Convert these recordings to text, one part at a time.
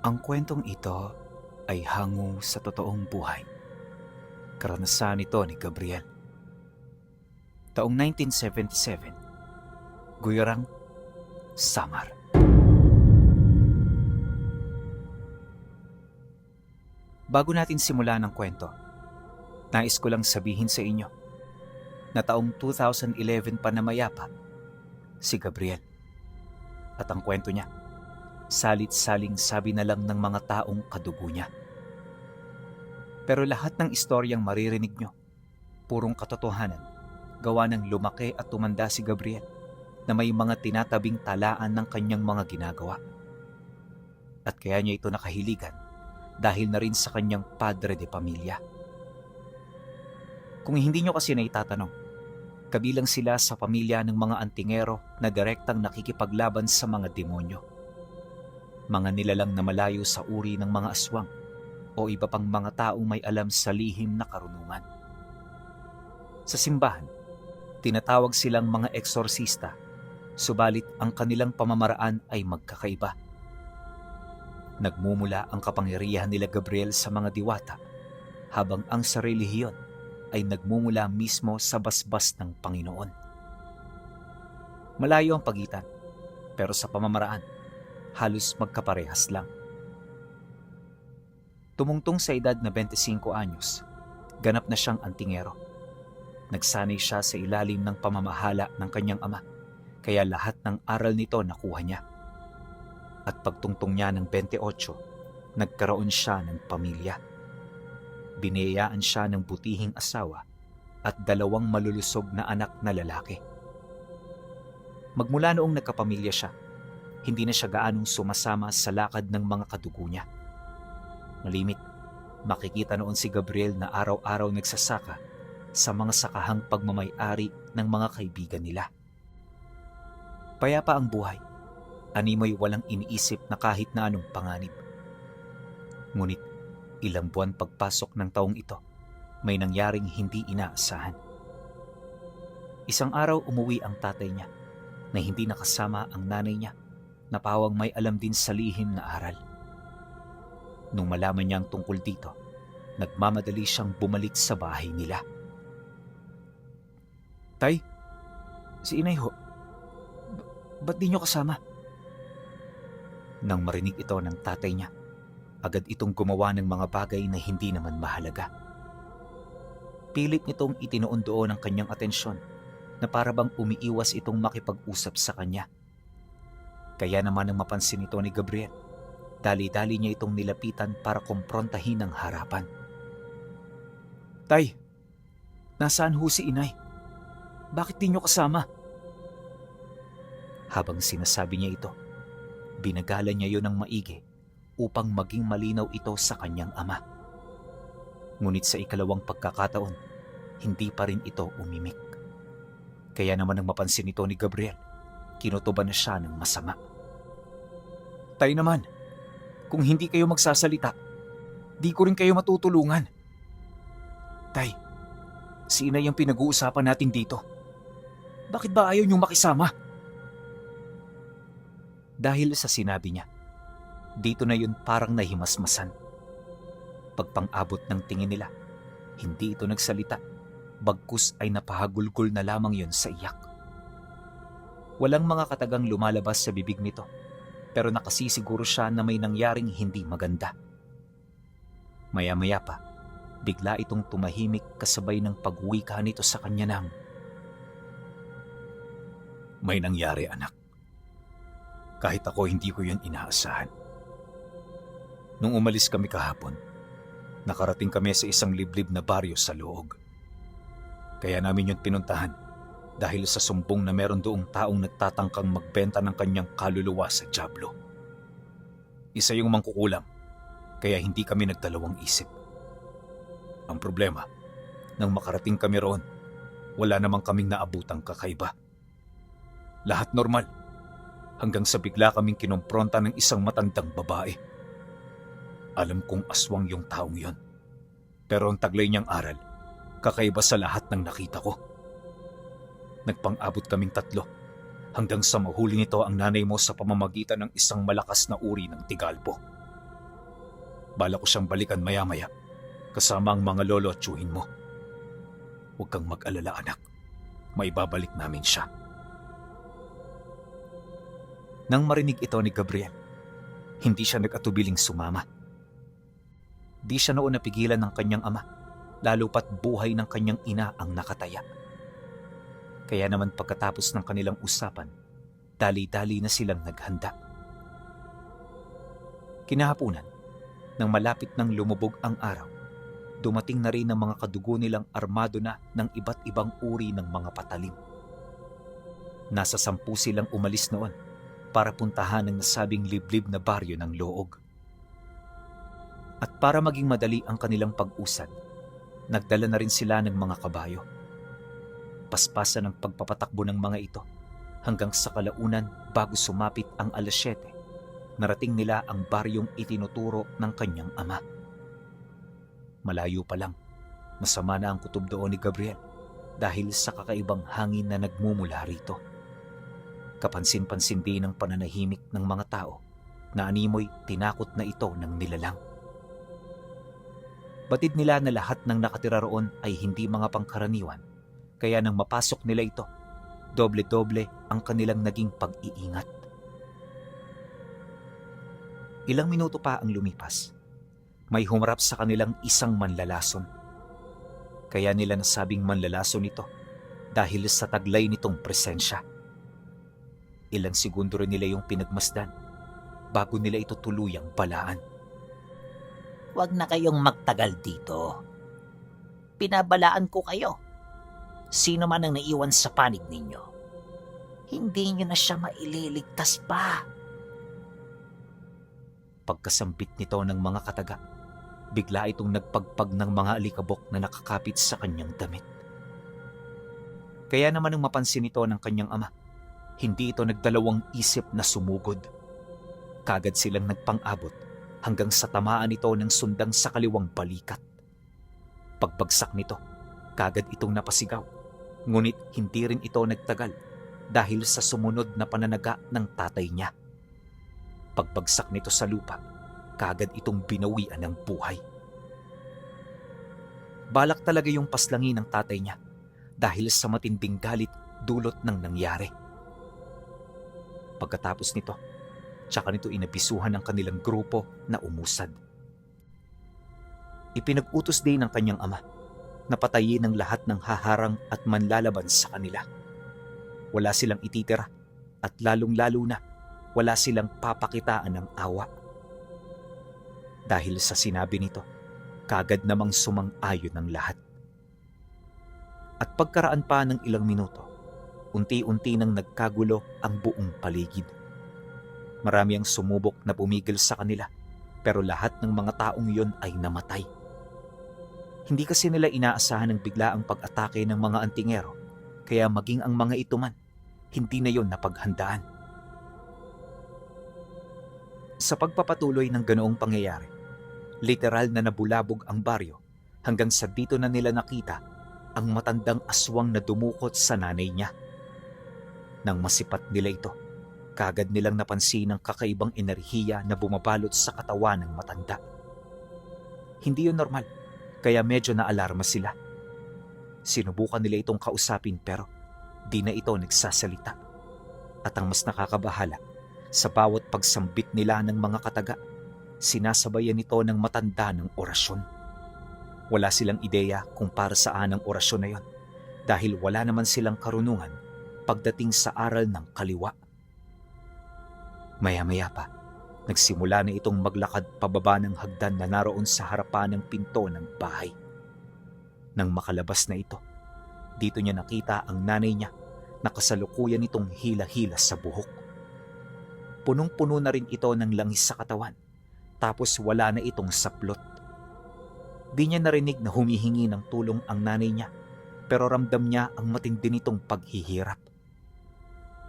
Ang kwentong ito ay hango sa totoong buhay. Karanasan ito ni Gabriel. Taong 1977, Guyurang, Samar. Bago natin simulan ang kwento, nais ko lang sabihin sa inyo na taong 2011 pa na mayapa si Gabriel. At ang kwento niya, salit-saling sabi na lang ng mga taong kadugo niya. Pero lahat ng istoryang maririnig nyo, purong katotohanan, gawa ng lumaki at tumanda si Gabriel na may mga tinatabing talaan ng kanyang mga ginagawa. At kaya niya ito nakahiligan dahil na rin sa kanyang padre de pamilya. Kung hindi nyo kasi naitatanong, kabilang sila sa pamilya ng mga antingero na direktang nakikipaglaban sa mga demonyo. Mga nilalang na malayo sa uri ng mga aswang o iba pang mga taong may alam sa lihim na karunungan. Sa simbahan, tinatawag silang mga eksorsista, subalit ang kanilang pamamaraan ay magkakaiba. Nagmumula ang kapangyarihan nila Gabriel sa mga diwata, habang ang sa relihiyon ay nagmumula mismo sa basbas ng Panginoon. Malayo ang pagitan, pero sa pamamaraan, halos magkaparehas lang. Tumungtong sa edad na 25 anyos, ganap na siyang antingero. Nagsanay siya sa ilalim ng pamamahala ng kanyang ama, kaya lahat ng aral nito nakuha niya. At pagtungtong niya ng 28, nagkaroon siya ng pamilya. Biniyayaan siya ng butihing asawa at 2 malulusog na anak na lalaki. Magmula noong nagkapamilya siya, hindi na siya gaanong sumasama sa lakad ng mga kadugo niya. Malimit, makikita noon si Gabriel na araw-araw nagsasaka sa mga sakahang pagmamay-ari ng mga kaibigan nila. Payapa ang buhay, animoy walang iniisip na kahit na anong panganib. Ngunit ilang buwan pagpasok ng taong ito, may nangyaring hindi inaasahan. Isang araw umuwi ang tatay niya na hindi nakasama ang nanay niya na pawang may alam din sa lihim na aral. Nung malaman niya ang tungkol dito, nagmamadali siyang bumalik sa bahay nila. Tay, si inay ho, ba't di niyo kasama? Nang marinig ito ng tatay niya, agad itong gumawa ng mga bagay na hindi naman mahalaga. Pilit nitong itinoon doon ang kanyang atensyon na para bang umiiwas itong makipag-usap sa kanya. Kaya naman nang mapansin ito ni Gabriel, dali-dali niya itong nilapitan para kumprontahin ang harapan. Tay, nasaan ho si inay? Bakit di niyo kasama? Habang sinasabi niya ito, binagalan niya yon ng maigi upang maging malinaw ito sa kanyang ama. Ngunit sa ikalawang pagkakataon, hindi pa rin ito umimik. Kaya naman nang mapansin ito ni Gabriel, kinutuban na siya ng masama. Tay naman, kung hindi kayo magsasalita, di ko rin kayo matutulungan. Tay, si inay ang pinag-uusapan natin dito. Bakit ba ayaw niyong makisama? Dahil sa sinabi niya, dito na yun parang nahimasmasan. Pagpang-abot ng tingin nila, hindi ito nagsalita, bagkus ay napahagulgol na lamang yun sa iyak. Walang mga katagang lumalabas sa bibig nito, pero nakasisiguro siya na may nangyaring hindi maganda. Maya-maya pa, bigla itong tumahimik kasabay ng pagwika nito sa kanya ng, "May nangyari, anak. Kahit ako hindi ko yun inaasahan. Nung umalis kami kahapon, nakarating kami sa isang liblib na baryo sa Luog. Kaya namin yun pinuntahan dahil sa sumbong na meron doong taong nagtatangkang magbenta ng kanyang kaluluwa sa dyablo. Isa yung mangkukulam, kaya hindi kami nagdalawang isip. Ang problema, nang makarating kami roon, wala namang kaming naabutang kakaiba. Lahat normal, hanggang sa bigla kaming kinompronta ng isang matandang babae. Alam kong aswang yung taong yon, pero ang taglay niyang aral, kakaiba sa lahat ng nakita ko. Nagpang-abot kaming 3 hanggang sa mahuli nito ang nanay mo sa pamamagitan ng isang malakas na uri ng tigalpo. Bala ko siyang balikan maya-maya, kasama ang mga lolo at tiyuhin mo. Huwag kang mag-alala, anak. Maibabalik namin siya. Nang marinig ito ni Gabriel, hindi siya nag-atubiling sumama. Di siya noon napigilan ng kanyang ama, lalo pat buhay ng kanyang ina ang nakataya. Kaya naman pagkatapos ng kanilang usapan, dali-dali na silang naghanda. Kinahapunan, nang malapit nang lumubog ang araw, dumating na rin ang mga kadugo nilang armado na ng iba't ibang uri ng mga patalim. Nasa 10 silang umalis noon para puntahan ang nasabing liblib na baryo ng Loog. At para maging madali ang kanilang pag-usad, nagdala na rin sila ng mga kabayo. Paspasan ang pagpapatakbo ng mga ito hanggang sa kalaunan bago sumapit ang 7:00, narating nila ang baryong itinuturo ng kanyang ama. Malayo pa lang, masama na ang kutob doon ni Gabriel dahil sa kakaibang hangin na nagmumula rito. Kapansin-pansin din ang pananahimik ng mga tao na animoy tinakot na ito ng nilalang. Batid nila na lahat ng nakatira roon ay hindi mga pangkaraniwan, kaya nang mapasok nila ito, doble-doble ang kanilang naging pag-iingat. Ilang minuto pa ang lumipas, may humarap sa kanilang isang manlalason. Kaya nila nasabing manlalason ito dahil sa taglay nitong presensya. Ilang segundo rin nila yung pinagmasdan bago nila ito tuluyang balaan. Huwag na kayong magtagal dito. Pinabalaan ko kayo. Sino man ang naiwan sa panig ninyo, hindi nyo na siya maililigtas pa. Pagkasambit nito ng mga kataga, bigla itong nagpagpag ng mga alikabok na nakakapit sa kanyang damit. Kaya naman nang mapansin ito ng kanyang ama, hindi ito nagdalawang isip na sumugod. Kagad silang nagpang-abot hanggang sa tamaan ito ng sundang sa kaliwang balikat. Pagbagsak nito, kagad itong napasigaw, ngunit hindi rin ito nagtagal dahil sa sumunod na pananaga ng tatay niya. Pagbagsak nito sa lupa, kagad itong binawian ng buhay. Balak talaga yung paslangin ng tatay niya dahil sa matinding galit dulot ng nangyari. Pagkatapos nito, tsaka nito inabisuhan ng kanilang grupo na umusad. Ipinag-utos din ng kanyang ama na patayin ang lahat ng haharang at manlalaban sa kanila. Wala silang ititira at lalong-lalo na wala silang papakitaan ng awa. Dahil sa sinabi nito, kagad namang sumang-ayon ng lahat. At pagkaraan pa ng ilang minuto, unti-unti nang nagkagulo ang buong paligid. Marami ang sumubok na pumigil sa kanila, pero lahat ng mga taong iyon ay namatay. Hindi kasi nila inaasahan ng biglaang pag-atake ng mga antingero, kaya maging ang mga ito man, hindi na yon napaghandaan. Sa pagpapatuloy ng ganoong pangyayari, literal na nabulabog ang baryo hanggang sa dito na nila nakita ang matandang aswang na dumukot sa nanay niya. Nang masipat nila ito, kagad nilang napansin ang kakaibang enerhiya na bumabalot sa katawan ng matanda. Hindi yun normal, kaya medyo naalarma sila. Sinubukan nila itong kausapin pero di na ito nagsasalita. At ang mas nakakabahala, sa bawat pagsambit nila ng mga kataga, sinasabayan ito ng matanda ng orasyon. Wala silang ideya kung para saan ang orasyon na yon dahil wala naman silang karunungan pagdating sa aral ng kaliwa. Maya-maya pa, nagsimula na itong maglakad pababa ng hagdan na naroon sa harapan ng pinto ng bahay. Nang makalabas na ito, dito niya nakita ang nanay niya na kasalukuyan itong hila-hila sa buhok. Punong-puno na rin ito ng langis sa katawan, tapos wala na itong saplot. Di niya narinig na humihingi ng tulong ang nanay niya, pero ramdam niya ang matindi nitong paghihirap.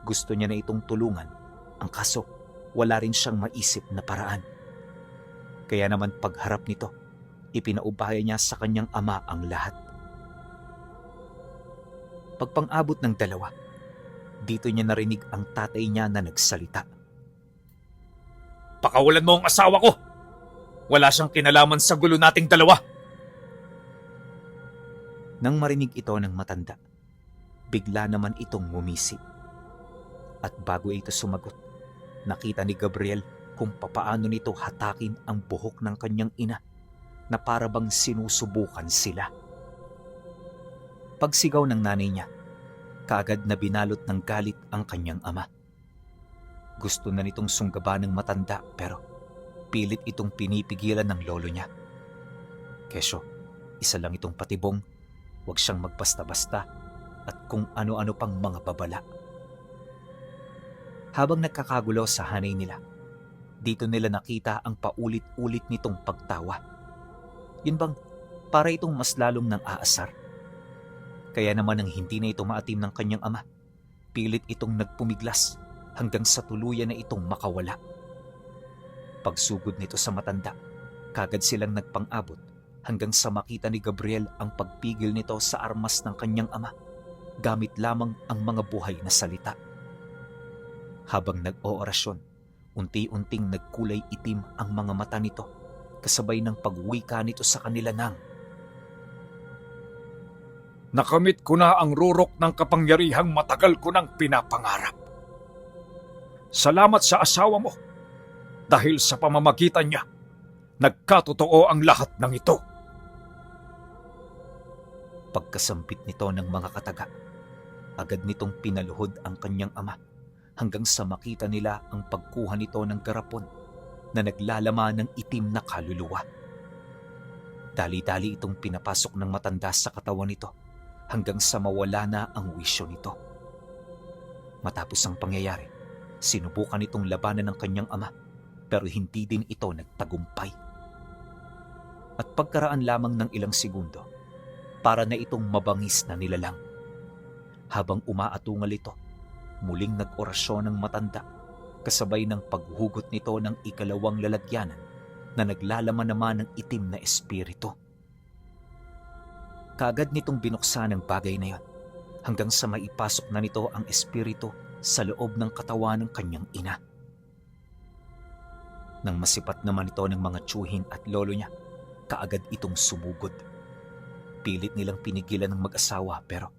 Gusto niya na itong tulungan, ang kaso wala rin siyang maisip na paraan. Kaya naman pagharap nito, ipinaubaya niya sa kanyang ama ang lahat. Pagpang-abot ng 2, dito niya narinig ang tatay niya na nagsalita. Pakawalan mo ang asawa ko! Wala siyang kinalaman sa gulo nating dalawa. Nang marinig ito ng matanda, bigla naman itong ngumisi. At bago ito sumagot, nakita ni Gabriel kung papaano nito hatakin ang buhok ng kanyang ina na para bang sinusubukan sila. Pagsigaw ng nanay niya, kaagad na binalot ng galit ang kanyang ama. Gusto na nitong sunggaban ng matanda pero pilit itong pinipigilan ng lolo niya. Kesyo, isa lang itong patibong, huwag siyang magbasta-basta at kung ano-ano pang mga babala. Habang nagkakagulo sa hanay nila, dito nila nakita ang paulit-ulit nitong pagtawa. Yun bang para itong mas lalong nang aasar? Kaya naman nang hindi na ito maatim ng kanyang ama, pilit itong nagpumiglas hanggang sa tuluyan na itong makawala. Pagsugod nito sa matanda, kagad silang nagpang-abot hanggang sa makita ni Gabriel ang pagpigil nito sa armas ng kanyang ama, gamit lamang ang mga buhay na salita. Habang nag-oorasyon, unti-unting nagkulay itim ang mga mata nito, kasabay ng pagwika nito sa kanila ng, Nakamit ko na ang rurok ng kapangyarihang matagal ko nang pinapangarap. Salamat sa asawa mo. Dahil sa pamamagitan niya, nagkatotoo ang lahat ng ito. Pagkasampit nito ng mga kataga, agad nitong pinaluhod ang kanyang ama hanggang sa makita nila ang pagkuha nito ng garapon na naglalaman ng itim na kaluluwa. Dali-dali itong pinapasok ng matanda sa katawan nito hanggang sa mawala na ang wisyo nito. Matapos ang pangyayari, sinubukan itong labanan ng kanyang ama pero hindi din ito nagtagumpay. At pagkaraan lamang ng ilang segundo, para na itong mabangis na nilalang. Habang umaatungal ito, muling nag-orasyon ng matanda kasabay ng paghugot nito ng ikalawang lalagyanan na naglalaman naman ng itim na espiritu. Kaagad nitong binuksan ang bagay na yon hanggang sa maipasok na nito ang espiritu sa loob ng katawan ng kanyang ina. Nang masipat naman ito ng mga tiyuhin at lolo niya, kaagad itong sumugod. Pilit nilang pinigilan ng mag-asawa pero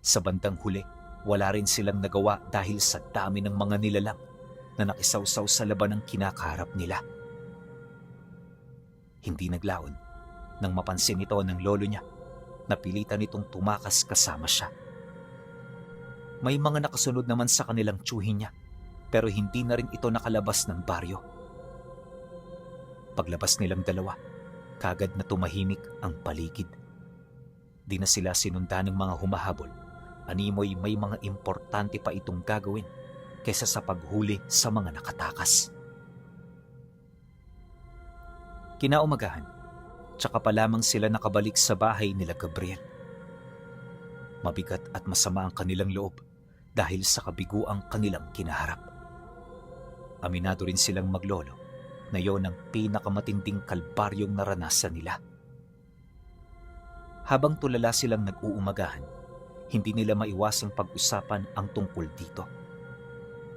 sa bandang huli, wala rin silang nagawa dahil sa dami ng mga nilalang na nakisawsaw sa laban ng kinakaharap nila. Hindi naglaon nang mapansin ito ng lolo niya, napilitan itong tumakas kasama siya. May mga nakasunod naman sa kanilang tiyuhin niya pero hindi na rin ito nakalabas ng baryo. Paglabas nilang dalawa, kagad na tumahimik ang paligid. Di na sila sinundan ng mga humahabol. Animoy may mga importante pa itong gagawin kaysa sa paghuli sa mga nakatakas. Kinaumagahan, tsaka pa lamang sila nakabalik sa bahay nila Gabriel. Mabigat at masama ang kanilang loob dahil sa kabiguang kanilang kinaharap. Aminado rin silang maglolo na yon ang pinakamatinding kalbaryong naranasan nila. Habang tulala silang nag-uumagahan, hindi nila maiwasang pag-usapan ang tungkol dito.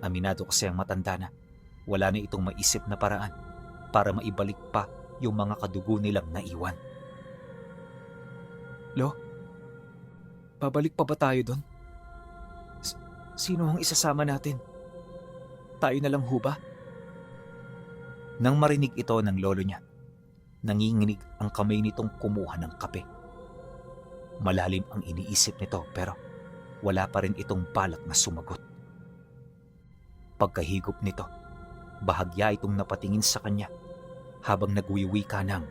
Aminado kasi ang matanda na wala na itong maisip na paraan para maibalik pa yung mga kadugo nilang naiwan. Lo, babalik pa ba tayo doon? Sino ang isasama natin? Tayo na lang ho ba? Nang marinig ito ng lolo niya, nanginginig ang kamay nitong kumuha ng kape. Malalim ang iniisip nito pero wala pa rin itong balak na sumagot. Pagkahigop nito, bahagya itong napatingin sa kanya habang nagwiwi ka ng,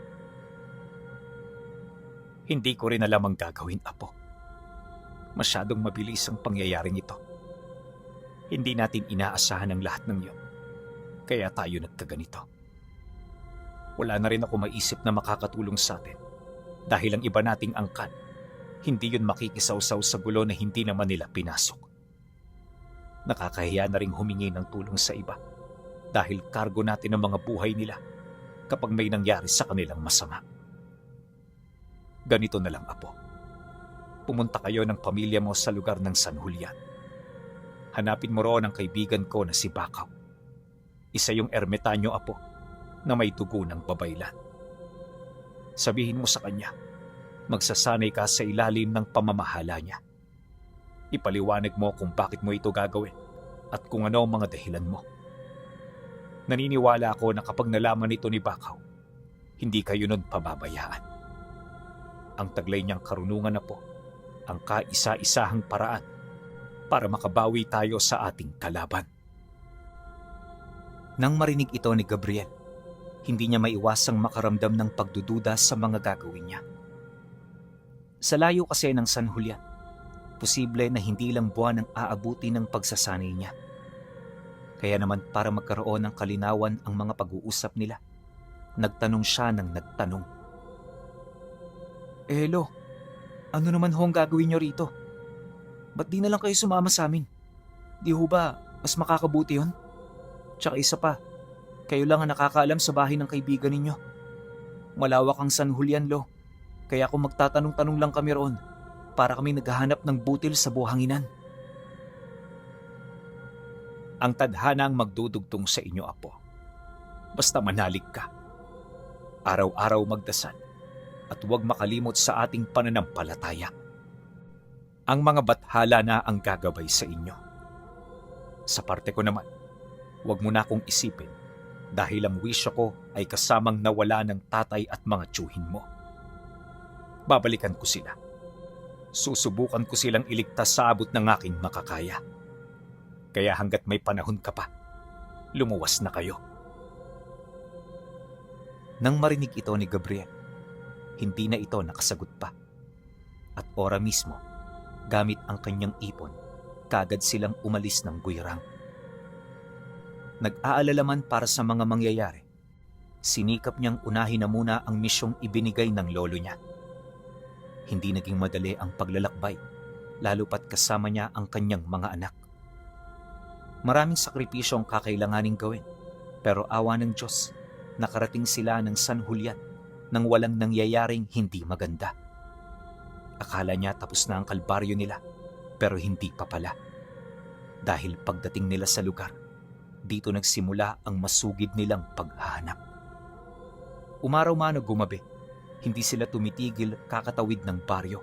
"Hindi ko rin alam ang gagawin, Apo. Masyadong mabilis ang pangyayaring ito. Hindi natin inaasahan ang lahat ng yun. Kaya tayo nagkaganito. Wala na rin ako maisip na makakatulong sa atin dahil ang iba nating angkan, hindi yun makikisawsaw sa gulo na hindi naman nila pinasok. Nakakahiya na ring humingi ng tulong sa iba dahil kargo natin ang mga buhay nila kapag may nangyari sa kanilang masama. Ganito na lang, Apo. Pumunta kayo ng pamilya mo sa lugar ng San Julian. Hanapin mo roon ang kaibigan ko na si Bakaw. Isa yung ermitanyo, Apo, na may dugo ng babaylan. Sabihin mo sa kanya, magsasanay ka sa ilalim ng pamamahala niya. Ipaliwanag mo kung bakit mo ito gagawin at kung ano ang mga dahilan mo. Naniniwala ako na kapag nalaman ito ni Bakaw, hindi kayo nun pababayaan. Ang taglay niyang karunungan na po ang kaisa-isahang paraan para makabawi tayo sa ating kalaban. Nang marinig ito ni Gabriel, hindi niya maiwasang makaramdam ng pagdududa sa mga gagawin niya. Sa layo kasi ng San Julian, posible na hindi lang buwan ang aabuti ng pagsasanay niya. Kaya naman para magkaroon ng kalinawan ang mga pag-uusap nila, nagtanong siya ng nagtanong. Lo, ano naman ho ang gagawin niyo rito? Ba't di na lang kayo sumama sa amin? Di ho ba mas makakabuti yun? Tsaka isa pa, kayo lang ang nakakaalam sa bahay ng kaibigan ninyo. Malawak ang San Julian, Lo. Kaya kung magtatanong-tanong lang kami roon, para kami naghahanap ng butil sa buhanginan. Ang tadhana ang magdudugtong sa inyo, Apo. Basta manalig ka. Araw-araw magdasal at huwag makalimot sa ating pananampalataya. Ang mga bathala na ang gagabay sa inyo. Sa parte ko naman, huwag mo na akong isipin dahil ang wisyo ko ay kasamang nawala ng tatay at mga tiyuhin mo. Babalikan ko sila. Susubukan ko silang iligtas sa abot ng aking makakaya. Kaya hanggat may panahon ka pa, lumuwas na kayo. Nang marinig ito ni Gabriel, hindi na ito nakasagot pa. At ora mismo, gamit ang kanyang ipon, kagad silang umalis ng Guirang. Nag-aalala man para sa mga mangyayari, sinikap niyang unahin na muna ang misyong ibinigay ng lolo niya. Hindi naging madali ang paglalakbay, lalo pat kasama niya ang kanyang mga anak. Maraming sakripisyo ang kakailanganing gawin, pero awa ng Diyos, nakarating sila ng San Julian nang walang nangyayaring hindi maganda. Akala niya tapos na ang kalbaryo nila, pero hindi pa pala. Dahil pagdating nila sa lugar, dito nagsimula ang masugid nilang paghahanap. Umaraw man o gumabi, hindi sila tumitigil kakatawid ng baryo.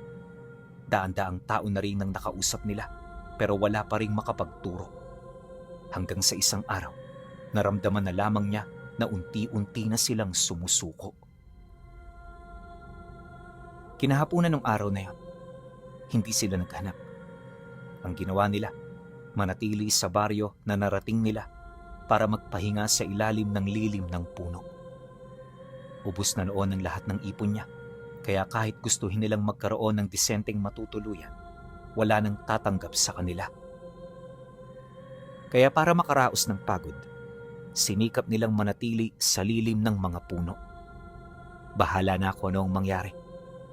Daan-daang tao na rin ang nakausap nila, pero wala pa rin makapagturo. Hanggang sa isang araw, naramdaman na lamang niya na unti-unti na silang sumusuko. Kinahapunan ng araw na yon, hindi sila naghanap. Ang ginawa nila, manatili sa baryo na narating nila para magpahinga sa ilalim ng lilim ng puno. Ubus na noon ang lahat ng ipon niya, kaya kahit gustuhin nilang magkaroon ng disenteng matutuluyan, wala nang tatanggap sa kanila. Kaya para makaraos ng pagod, sinikap nilang manatili sa lilim ng mga puno. Bahala na ako noong mangyari.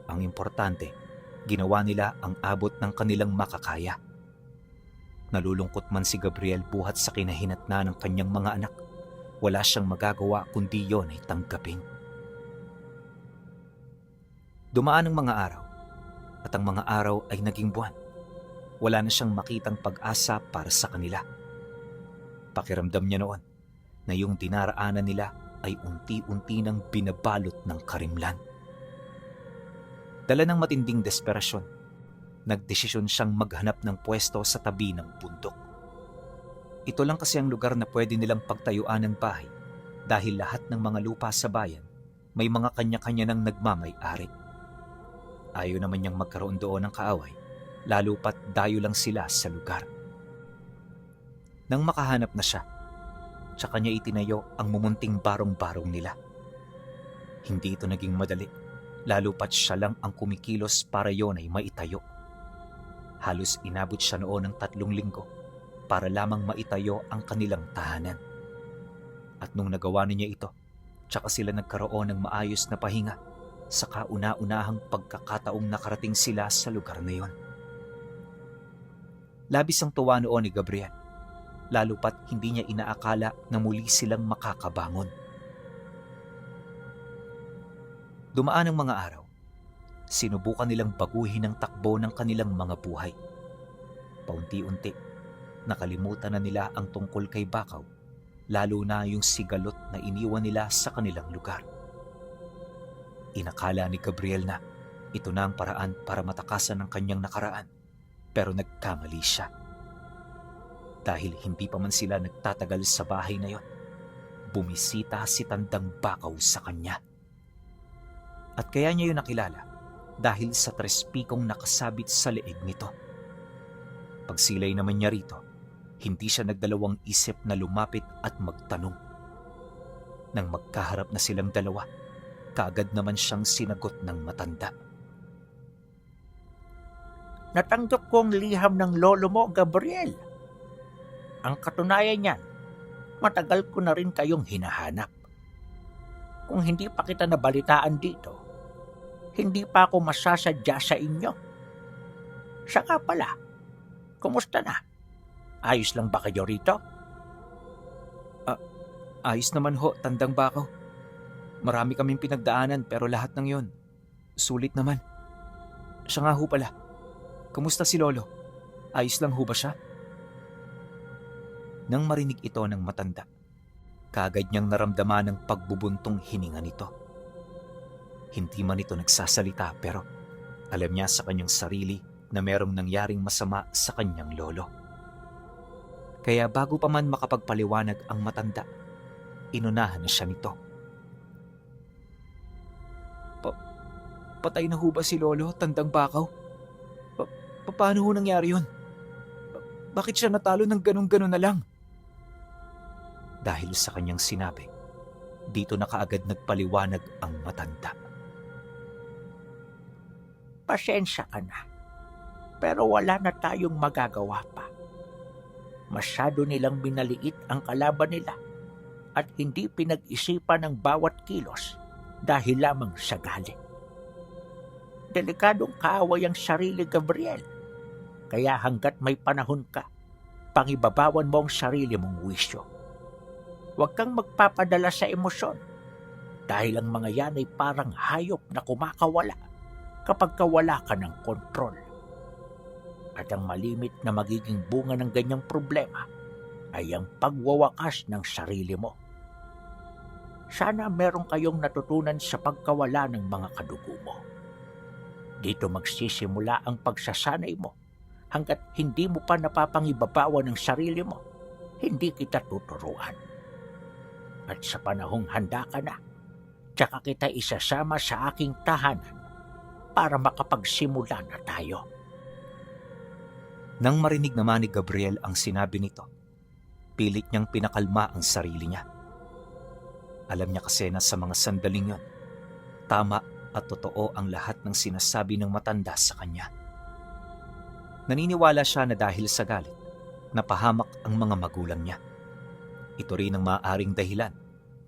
Ang importante, ginawa nila ang abot ng kanilang makakaya. Nalulungkot man si Gabriel buhat sa kinahinatna ng kanyang mga anak, wala siyang magagawa kundi yon ay tanggapin. Dumaan ang mga araw, at ang mga araw ay naging buwan. Wala na siyang makitang pag-asa para sa kanila. Pakiramdam niya noon na yung dinaraanan nila ay unti-unti nang binabalot ng karimlan. Dala ng matinding desperasyon, nagdesisyon siyang maghanap ng pwesto sa tabi ng bundok. Ito lang kasi ang lugar na pwede nilang pagtayuan ng bahay dahil lahat ng mga lupa sa bayan may mga kanya-kanya ng nagmamay-ari. Ayaw naman niyang magkaroon doon ng kaaway, lalo pat dayo lang sila sa lugar. Nang makahanap na siya, tsaka niya itinayo ang mumunting barong-barong nila. Hindi ito naging madali, lalo pat siya lang ang kumikilos para yon ay maitayo. Halos inabot siya noon ng 3 linggo para lamang maitayo ang kanilang tahanan. At nung nagawa niya ito, tsaka sila nagkaroon ng maayos na pahinga sa kauna-unahang pagkakataong nakarating sila sa lugar na yon. Labis ang tuwa noon ni Gabriel, lalo pat hindi niya inaakala na muli silang makakabangon. Dumaan ang mga araw, sinubukan nilang baguhin ang takbo ng kanilang mga buhay. Paunti-unti, nakalimutan na nila ang tungkol kay Bakaw, lalo na yung sigalot na iniwan nila sa kanilang lugar. Inakala ni Gabriel na ito na ang paraan para matakasan ang kanyang nakaraan, pero nagkamali siya. Dahil hindi pa man sila nagtatagal sa bahay na yon, bumisita si Tandang Bakaw sa kanya. At kaya niya yun nakilala dahil sa trespikong nakasabit sa leeg nito. Pagsilay naman niya rito, hindi siya nagdalawang isip na lumapit at magtanong. Nang magkaharap na silang dalawa, kaagad naman siyang sinagot ng matanda. Natanggap ko ang liham ng lolo mo, Gabriel. Ang katunayan niyan, matagal ko na rin kayong hinahanap. Kung hindi pa kita nabalitaan dito, hindi pa ako masasadya sa inyo. Siya nga pala, kumusta na? Ayos lang ba kayo rito? Ayos naman ho, Tandang Bakaw. Marami kaming pinagdaanan pero lahat ng yon, sulit naman. Siya nga ho pala, kumusta si Lolo? Ayos lang ho ba siya? Nang marinig ito ng matanda, kaagad niyang naramdaman ang pagbubuntong hininga nito. Hindi man ito nagsasalita pero alam niya sa kanyang sarili na merong nangyaring masama sa kanyang lolo. Kaya bago pa man makapagpaliwanag ang matanda, inunahan na siya nito. Patay na ho ba si Lolo, Tandang Bakaw? Paano ho nangyari yun? Bakit siya natalo ng ganun-ganun na lang? Dahil sa kanyang sinabi, dito na kaagad nagpaliwanag ang matanda. Pasensya ka na, pero wala na tayong magagawa pa. Masyado nilang minaliit ang kalaban nila at hindi pinag-isipan ang bawat kilos dahil lamang sa galit. Delikadong kaaway ang sarili, Gabriel. Kaya hanggat may panahon ka, pangibabawan mo ang sarili mong wisyo. Huwag kang magpapadala sa emosyon dahil ang mga yan ay parang hayop na kumakawala kapag kawala ka ng kontrol. At ang malimit na magiging bunga ng ganyang problema ay ang pagwawakas ng sarili mo. Sana meron kayong natutunan sa pagkawala ng mga kadugo mo. Dito magsisimula ang pagsasanay mo. Hanggat hindi mo pa napapangibabawan ng sarili mo, hindi kita tuturuan. At sa panahong handa ka na, tsaka kita isasama sa aking tahanan para makapagsimula na tayo. Nang marinig naman ni Gabriel ang sinabi nito, pilit niyang pinakalma ang sarili niya. Alam niya kasi na sa mga sandaling yon, tama at totoo ang lahat ng sinasabi ng matanda sa kanya. Naniniwala siya na dahil sa galit, napahamak ang mga magulang niya. Ito rin ang maaaring dahilan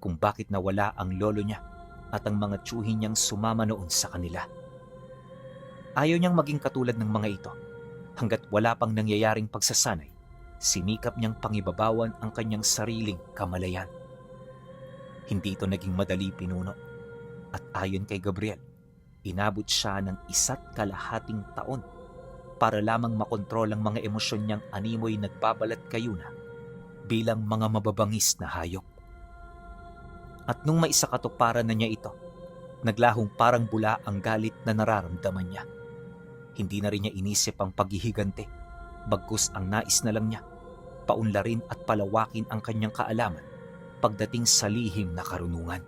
kung bakit nawala ang lolo niya at ang mga tiyuhin niyang sumama noon sa kanila. Ayaw niyang maging katulad ng mga ito. Hanggat wala pang nangyayaring pagsasanay, sinikap niyang pangibabawan ang kanyang sariling kamalayan. Hindi ito naging madali pinuno. At ayon kay Gabriel, inabot siya ng 1.5 taon para lamang makontrol ang mga emosyon niyang animoy nagbabalat kayuna bilang mga mababangis na hayop. At nung maisakatuparan na niya ito, naglahong parang bula ang galit na nararamdaman niya. Hindi na rin niya inisip ang paghihigante, bagkus ang nais na lang niya, paunlarin at palawakin ang kanyang kaalaman pagdating sa lihim na karunungan.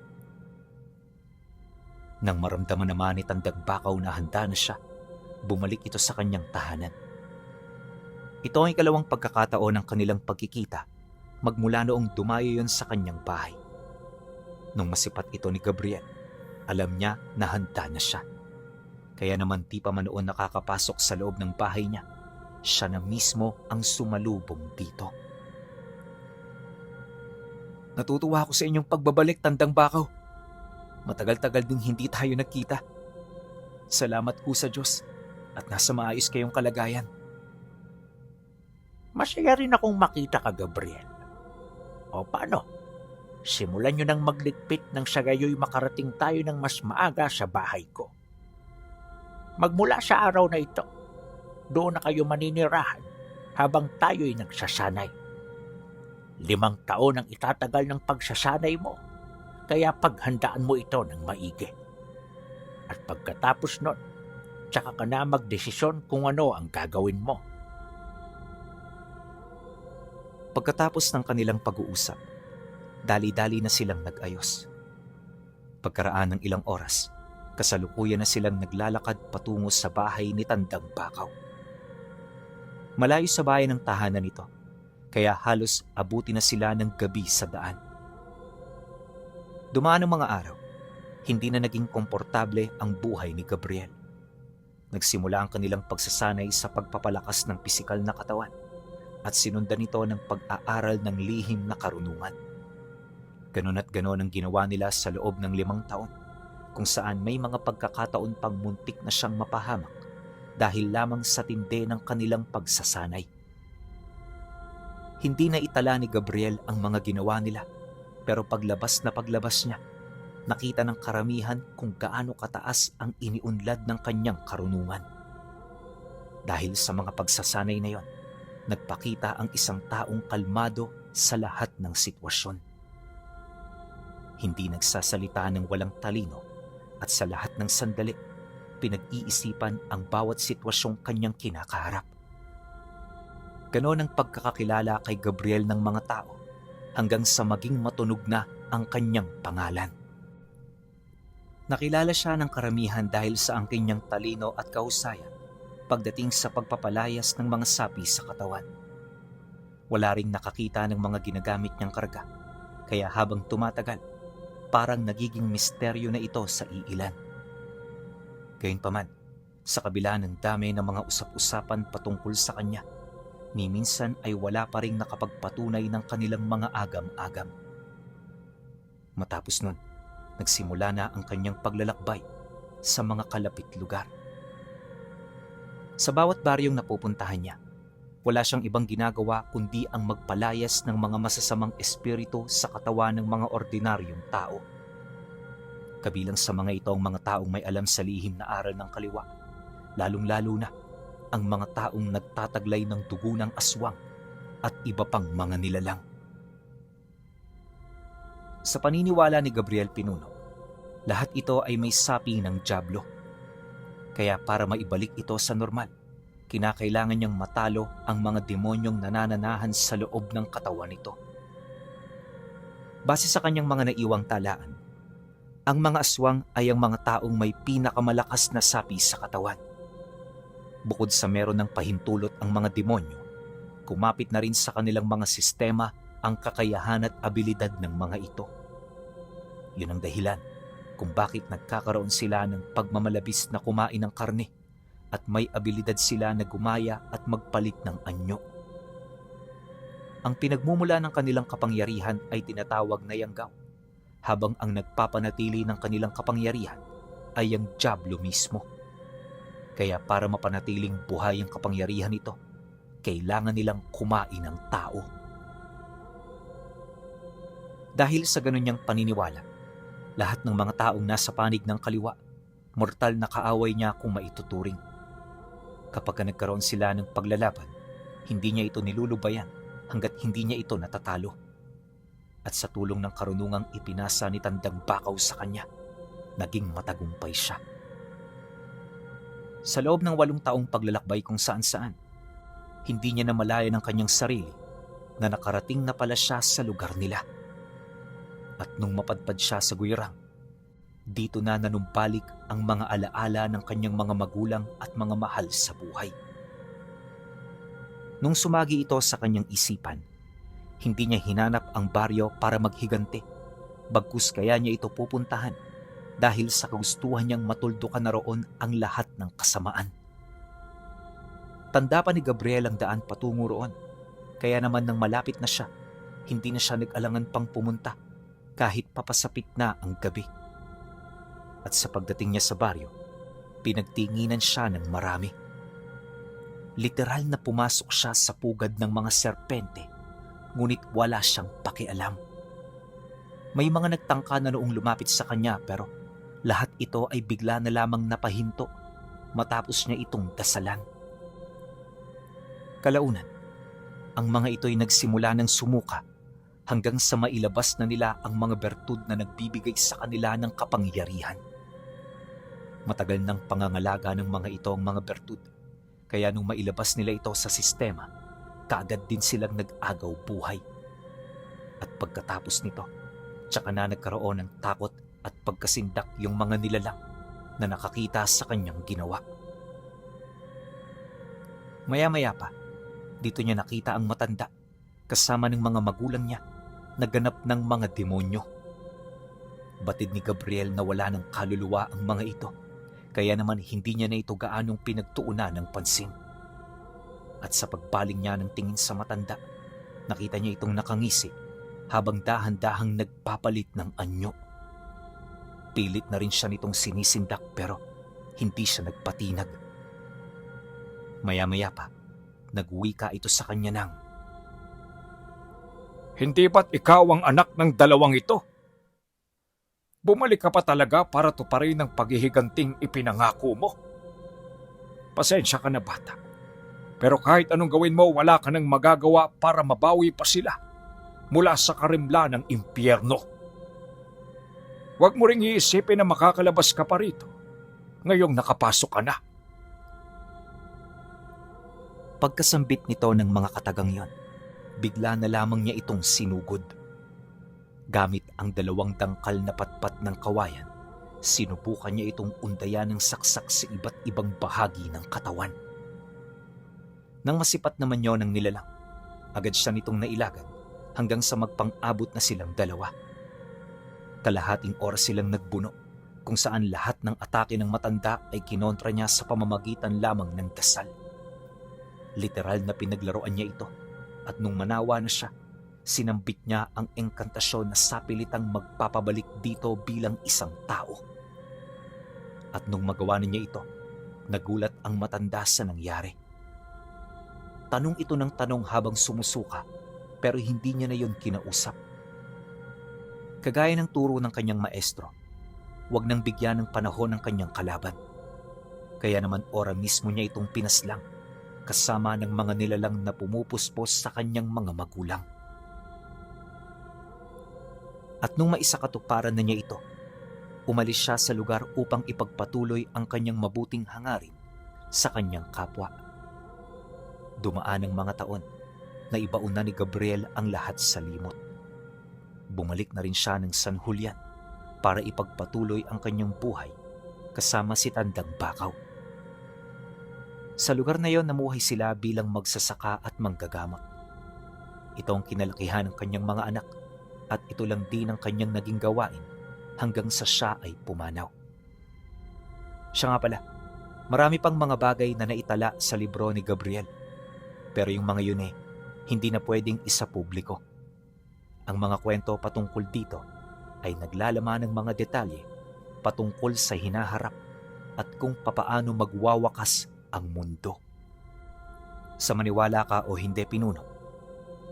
Nang maramdaman naman ni Tandang Bakaw na handa na siya, bumalik ito sa kanyang tahanan. Ito ang ikalawang pagkakataon ng kanilang pagkikita magmula noong dumayo yon sa kanyang bahay. Nung masipat ito ni Gabriel, alam niya na handa na siya. Kaya naman di pa man noon nakakapasok sa loob ng bahay niya, siya na mismo ang sumalubong dito. Natutuwa ako sa inyong pagbabalik, Tandang Bakaw. Matagal-tagal ding hindi tayo nagkita. Salamat po sa Diyos at nasa maayos kayong kalagayan. Masaya rin akong makita ka, Gabriel. O paano? Simulan nyo nang magligpit nang sa gayo'y makarating tayo ng mas maaga sa bahay ko. Magmula sa araw na ito, doon na kayo maninirahan habang tayo'y nagsasanay. 5 taon ang itatagal ng pagsasanay mo, kaya paghandaan mo ito ng maigi. At pagkatapos nun, tsaka ka na magdesisyon kung ano ang gagawin mo. Pagkatapos ng kanilang pag-uusap, dali-dali na silang nag-ayos. Pagkaraan ng ilang oras, kasalukuyan na silang naglalakad patungo sa bahay ni Tandang Bakaw. Malayo sa bayan ng tahanan nito, kaya halos abuti na sila ng gabi sa daan. Dumaan ang mga araw, hindi na naging komportable ang buhay ni Gabriel. Nagsimula ang kanilang pagsasanay sa pagpapalakas ng pisikal na katawan at sinundan ito ng pag-aaral ng lihim na karunungan. Ganon at ganon ang ginawa nila sa loob ng 5 taon, kung saan may mga pagkakataon pang muntik na siyang mapahamak dahil lamang sa tindi ng kanilang pagsasanay. Hindi na itala ni Gabriel ang mga ginawa nila, pero paglabas niya, nakita ng karamihan kung gaano kataas ang iniunlad ng kanyang karunungan. Dahil sa mga pagsasanay na yon, nagpakita ang isang taong kalmado sa lahat ng sitwasyon. Hindi nagsasalita ng walang talino at sa lahat ng sandali, pinag-iisipan ang bawat sitwasyong kanyang kinakaharap. Ganon ang pagkakakilala kay Gabriel ng mga tao hanggang sa maging matunog na ang kanyang pangalan. Nakilala siya ng karamihan dahil sa ang kanyang talino at kahusayan pagdating sa pagpapalayas ng mga sapi sa katawan. Wala ring nakakita ng mga ginagamit niyang karga, kaya habang tumatagal, parang nagiging misteryo na ito sa iilan. Gayunpaman, sa kabila ng dami ng mga usap-usapan patungkol sa kanya, ni minsan ay wala pa ring nakapagpatunay ng kanilang mga agam-agam. Matapos nun, nagsimula na ang kanyang paglalakbay sa mga kalapit lugar. Sa bawat baryong napupuntahan niya, wala siyang ibang ginagawa kundi ang magpalayas ng mga masasamang espiritu sa katawan ng mga ordinaryong tao. Kabilang sa mga ito ang mga taong may alam sa lihim na aral ng kaliwa, lalong-lalo na ang mga taong nagtataglay ng dugo ng aswang at iba pang mga nilalang. Sa paniniwala ni Gabriel Pinuno, lahat ito ay may sapi ng dyablo. Kaya para maibalik ito sa normal, kinakailangan niyang matalo ang mga demonyong nanananahan sa loob ng katawan nito. Base sa kanyang mga naiwang talaan, ang mga aswang ay ang mga taong may pinakamalakas na sapi sa katawan. Bukod sa meron ng pahintulot ang mga demonyo, kumapit na rin sa kanilang mga sistema ang kakayahan at abilidad ng mga ito. Yun ang dahilan kung bakit nagkakaroon sila ng pagmamalabis na kumain ng karne at may abilidad sila na gumaya at magpalit ng anyo. Ang pinagmumula ng kanilang kapangyarihan ay tinatawag na yanggaw, habang ang nagpapanatili ng kanilang kapangyarihan ay ang dyablo mismo. Kaya para mapanatiling buhay ang kapangyarihan nito, kailangan nilang kumain ng tao. Dahil sa ganun niyang paniniwala, lahat ng mga taong nasa panig ng kaliwa, mortal na kaaway niya kung maituturing. Kapag nagkaroon sila ng paglalaban, hindi niya ito nilulubayan hanggat hindi niya ito natatalo. At sa tulong ng karunungang ipinasa ni Tandang Bakaw sa kanya, naging matagumpay siya. Sa loob ng 8 taong paglalakbay kung saan-saan, hindi niya namalayan ang kanyang sarili na nakarating na pala siya sa lugar nila. At nung mapadpad siya sa Guirang, dito na nanumbalik ang mga alaala ng kanyang mga magulang at mga mahal sa buhay. Nung sumagi ito sa kanyang isipan, hindi niya hinanap ang baryo para maghigante, bagkus kaya niya ito pupuntahan dahil sa kagustuhan niyang matuldukan na roon ang lahat ng kasamaan. Tanda pa ni Gabriel ang daan patungo roon, kaya naman nang malapit na siya, hindi na siya nag-alangan pang pumunta kahit papasapit na ang gabi. At sa pagdating niya sa baryo, pinagtinginan siya ng marami. Literal na pumasok siya sa pugad ng mga serpente, ngunit wala siyang pakialam. May mga nagtangka na noong lumapit sa kanya pero lahat ito ay bigla na lamang napahinto matapos niya itong dasalan. Kalaunan, ang mga ito'y nagsimula ng sumuka hanggang sa mailabas na nila ang mga bertud na nagbibigay sa kanila ng kapangyarihan. Matagal ng pangangalaga ng mga ito ang mga bertud, kaya nung mailabas nila ito sa sistema, kaagad din silang nag-agaw buhay. At pagkatapos nito, tsaka na nagkaroon ng takot at pagkasindak yung mga nilalang na nakakita sa kanyang ginawa. Maya-maya pa, dito niya nakita ang matanda kasama ng mga magulang niya na ganap ng mga demonyo. Batid ni Gabriel na wala ng kaluluwa ang mga ito, kaya naman hindi niya na ito gaanong pinagtuunan ng pansin. At sa pagbaling niya ng tingin sa matanda, nakita niya itong nakangisi habang dahan-dahang nagpapalit ng anyo. Pilit na rin siya nitong sinisindak pero hindi siya nagpatinag. Maya-maya pa, nagwika ito sa kanya ng, Hindi ba't ikaw ang anak ng dalawang ito? Bumalik ka pa talaga para tuparin ang paghihiganting ipinangako mo. Pasensya ka na bata. Pero kahit anong gawin mo, wala ka nang magagawa para mabawi pa sila mula sa karimla ng impyerno. Huwag mo ring iisipin na makakalabas ka pa rito ngayong nakapasok ka na. Pagkasambit nito ng mga katagang yon, bigla na lamang niya itong sinugod. Gamit ang 2 dangkal na patpat ng kawayan, sinubukan niya itong undayan ng saksak sa iba't ibang bahagi ng katawan. Nang masipat naman yon ng nilalang, agad siya nitong nailagan hanggang sa magpang-abot na silang 2. Kalahating oras silang nagbuno, kung saan lahat ng atake ng matanda ay kinontra niya sa pamamagitan lamang ng dasal. Literal na pinaglaruan niya ito, at nung manawa na siya, sinambit niya ang engkantasyon na sapilitang magpapabalik dito bilang isang tao. At nung magawa na niya ito, nagulat ang matanda sa nangyari. Tanong ito ng tanong habang sumusuka, pero hindi niya na yon kinausap. Kagaya ng turo ng kanyang maestro, huwag nang bigyan ng panahon ng kanyang kalaban. Kaya naman ora mismo niya itong pinaslang, kasama ng mga nilalang na pumupuspos sa kanyang mga magulang. At nung maisakatuparan na niya ito, umalis siya sa lugar upang ipagpatuloy ang kanyang mabuting hangarin sa kanyang kapwa. Dumaan ang mga taon na ibaon na ni Gabriel ang lahat sa limot. Bumalik na rin siya ng San Julian para ipagpatuloy ang kanyang buhay kasama si Tandang Bakaw. Sa lugar na yon namuhay sila bilang magsasaka at manggagamot. Ito ang kinalakihan ng kanyang mga anak at ito lang din ang kanyang naging gawain hanggang sa siya ay pumanaw. Siya nga pala, marami pang mga bagay na naitala sa libro ni Gabriel. Pero yung mga yun hindi na pwedeng isa publiko. Ang mga kwento patungkol dito ay naglalaman ng mga detalye patungkol sa hinaharap at kung papaano magwawakas ang mundo. Sa maniwala ka o hindi pinuno,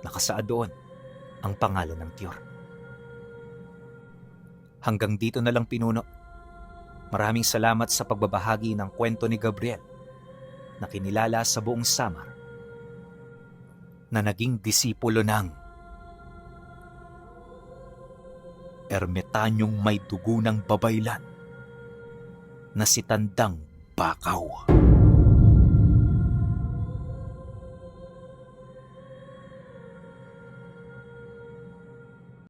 nakasaad doon ang pangalan ng Tiyor. Hanggang dito na lang pinuno. Maraming salamat sa pagbabahagi ng kwento ni Gabriel na kinilala sa buong Samar na naging disipulo ng ermetanyong may dugo ng babaylan na si Tandang Bakaw.